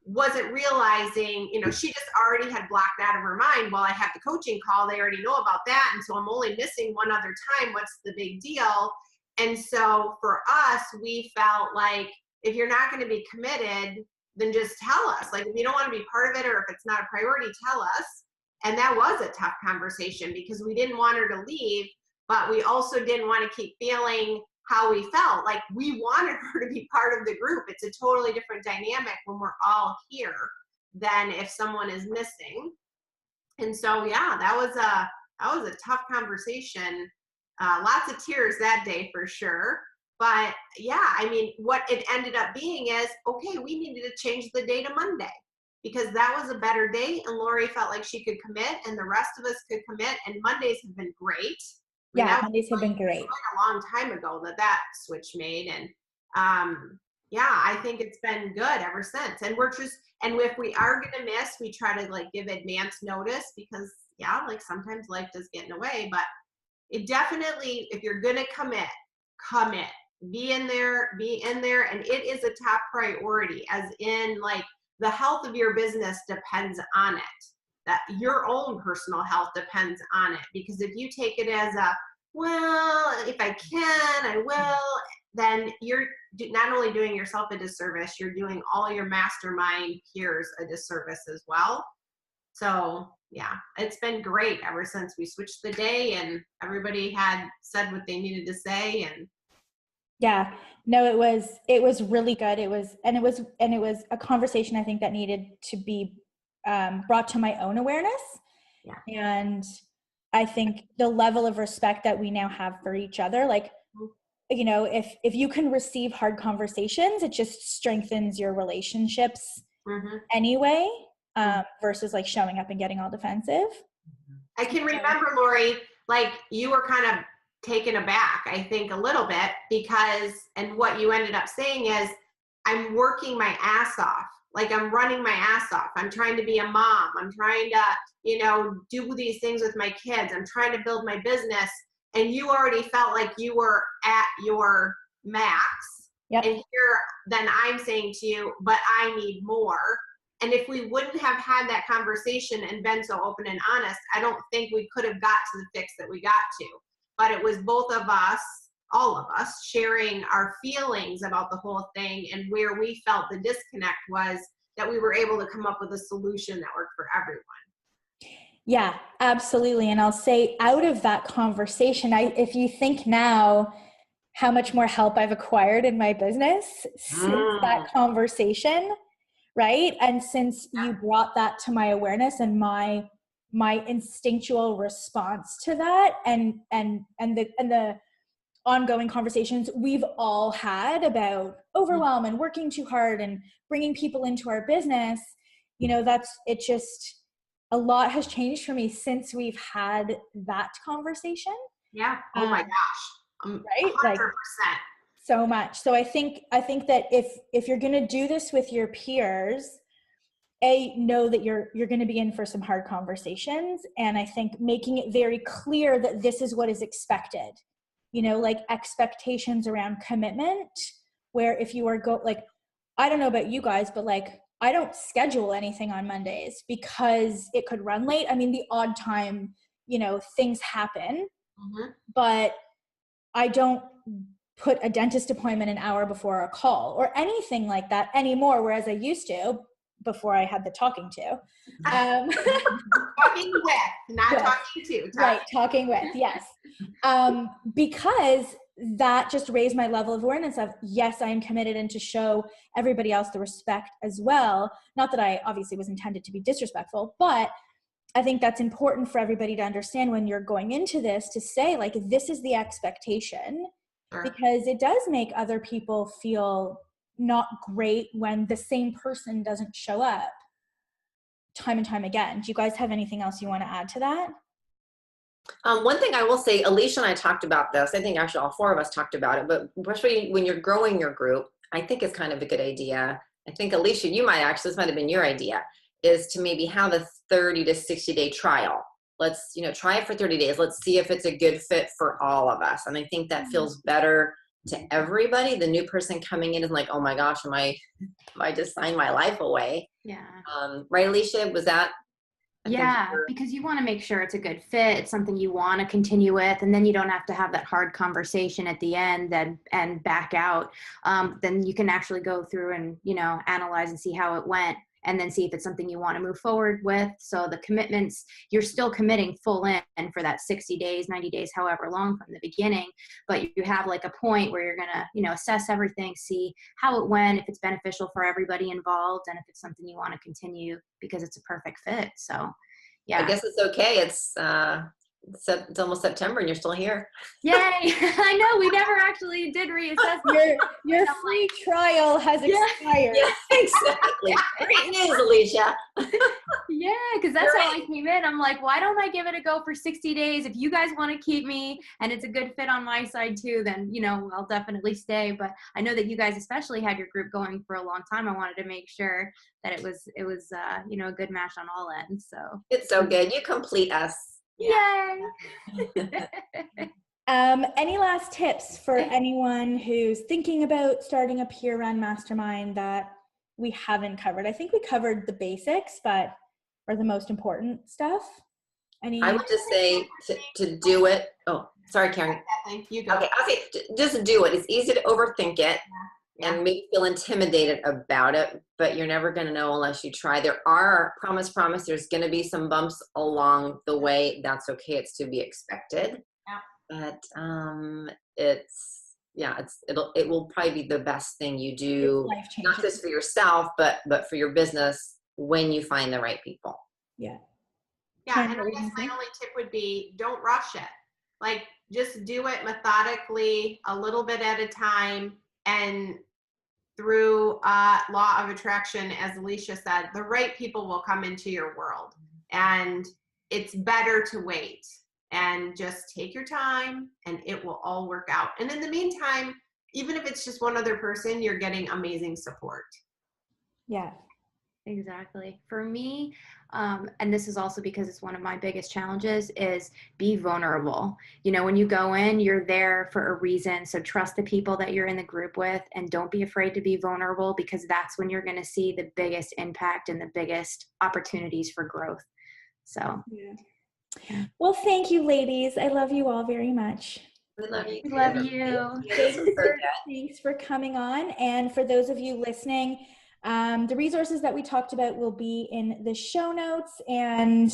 wasn't realizing, she just already had blocked out of her mind, well, I have the coaching call, they already know about that. And so I'm only missing one other time. What's the big deal? And so for us, we felt like, if you're not going to be committed, then just tell us. Like, if you don't want to be part of it or if it's not a priority, tell us. And that was a tough conversation because we didn't want her to leave, but we also didn't want to keep feeling how we felt. Like, we wanted her to be part of the group. It's a totally different dynamic when we're all here than if someone is missing. And so, yeah, that was a tough conversation. Lots of tears that day for sure. But yeah, I mean, what it ended up being is, okay, we needed to change the day to Monday because that was a better day. And Lori felt like she could commit and the rest of us could commit. And Mondays have been great. Yeah, Mondays have been great. A long time ago that switch made. And yeah, I think it's been good ever since. And and if we are going to miss, we try to like give advance notice because yeah, like sometimes life does get in the way, but it definitely, if you're going to commit, be in there. And it is a top priority, as in like the health of your business depends on it. That your own personal health depends on it. Because if you take it as well, if I can, I will, then you're not only doing yourself a disservice, you're doing all your mastermind peers a disservice as well. So yeah, it's been great ever since we switched the day and everybody had said what they needed to say. And yeah, no, it was really good. It was a conversation I think that needed to be brought to my own awareness. Yeah. And I think the level of respect that we now have for each other, like, if you can receive hard conversations, it just strengthens your relationships anyway, versus like showing up and getting all defensive. I can remember, Lori, like you were kind of taken aback, I think a little bit and what you ended up saying is, I'm working my ass off. Like I'm running my ass off. I'm trying to be a mom. I'm trying to, do these things with my kids. I'm trying to build my business. And you already felt like you were at your max. Yep. And here, then I'm saying to you, but I need more. And if we wouldn't have had that conversation and been so open and honest, I don't think we could have got to the fix that we got to. But it was both of us, all of us, sharing our feelings about the whole thing, and where we felt the disconnect was that we were able to come up with a solution that worked for everyone. Yeah, absolutely. And I'll say, out of that conversation, if you think now how much more help I've acquired in my business since that conversation, right? And since you brought that to my awareness and my instinctual response to that, and the ongoing conversations we've all had about overwhelm and working too hard and bringing people into our business, a lot has changed for me since we've had that conversation. Yeah. Oh my gosh. Right? 100%. Like, so much. So I think that if you're going to do this with your peers, know that you're going to be in for some hard conversations. And I think making it very clear that this is what is expected, like expectations around commitment, where if you are I don't know about you guys, but like, I don't schedule anything on Mondays because it could run late. I mean, the odd time, things happen, but I don't put a dentist appointment an hour before a call or anything like that anymore. Whereas I used to before I had the talking to. Talking with, not talking to. Right, talking with, yes. Because that just raised my level of awareness of, yes, I am committed, and to show everybody else the respect as well. Not that I obviously was intended to be disrespectful, but I think that's important for everybody to understand when you're going into this, to say like, this is the expectation, because it does make other people feel not great when the same person doesn't show up time and time again. Do you guys have anything else you want to add to that? One thing I will say, Alicia and I talked about this. I think actually all four of us talked about it, but especially when you're growing your group, I think it's kind of a good idea. I think Alicia, you might actually, this might have been your idea, is to maybe have a 30 to 60 day trial. Let's, try it for 30 days. Let's see if it's a good fit for all of us. And I think that feels better to everybody. The new person coming in is like, oh my gosh, am I just signed my life away? Yeah. Right, Alicia? Was that? Yeah, because you want to make sure it's a good fit. It's something you want to continue with, and then you don't have to have that hard conversation at the end and back out. Then you can actually go through and, analyze and see how it went, and then see if it's something you want to move forward with. So the commitments, you're still committing full in for that 60 days, 90 days, however long from the beginning, but you have like a point where you're going to, assess everything, see how it went, if it's beneficial for everybody involved, and if it's something you want to continue because it's a perfect fit. So, yeah. I guess it's okay. It's almost September and you're still here. Yay! I know, we never actually did reassess. Your free trial has expired. Yeah, exactly. Great news, Alicia. Yeah, because that's how I came in. I'm like, why don't I give it a go for 60 days? If you guys want to keep me and it's a good fit on my side too, then, I'll definitely stay. But I know that you guys especially had your group going for a long time. I wanted to make sure that it was a good match on all ends. So it's so good. You complete us. Yay! Any last tips for anyone who's thinking about starting a peer-run mastermind that we haven't covered? I think we covered the basics, but are the most important stuff. I would just say to do it. Oh, sorry, Karen. You go. Okay, I'll say just do it. It's easy to overthink it and maybe feel intimidated about it, but you're never going to know unless you try. There are, promise, there's going to be some bumps along the way. That's okay. It's to be expected. Yeah. But it will probably be the best thing you do, not just for yourself, but for your business when you find the right people. Yeah. Yeah, and I guess my only tip would be, don't rush it. Like, just do it methodically, a little bit at a time, and through law of attraction, as Alicia said, the right people will come into your world. And it's better to wait and just take your time, and it will all work out. And in the meantime, even if it's just one other person, you're getting amazing support. Yeah. Exactly. For me, and this is also because it's one of my biggest challenges, is be vulnerable. When you go in, you're there for a reason. So trust the people that you're in the group with, and don't be afraid to be vulnerable, because that's when you're going to see the biggest impact and the biggest opportunities for growth. So, yeah. Well, thank you, ladies. I love you all very much. We love you. We love you. Thanks for coming on. And for those of you listening, the resources that we talked about will be in the show notes, and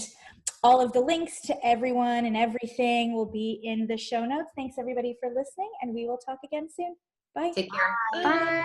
all of the links to everyone and everything will be in the show notes. Thanks everybody for listening, and we will talk again soon. Bye. Take care. Bye.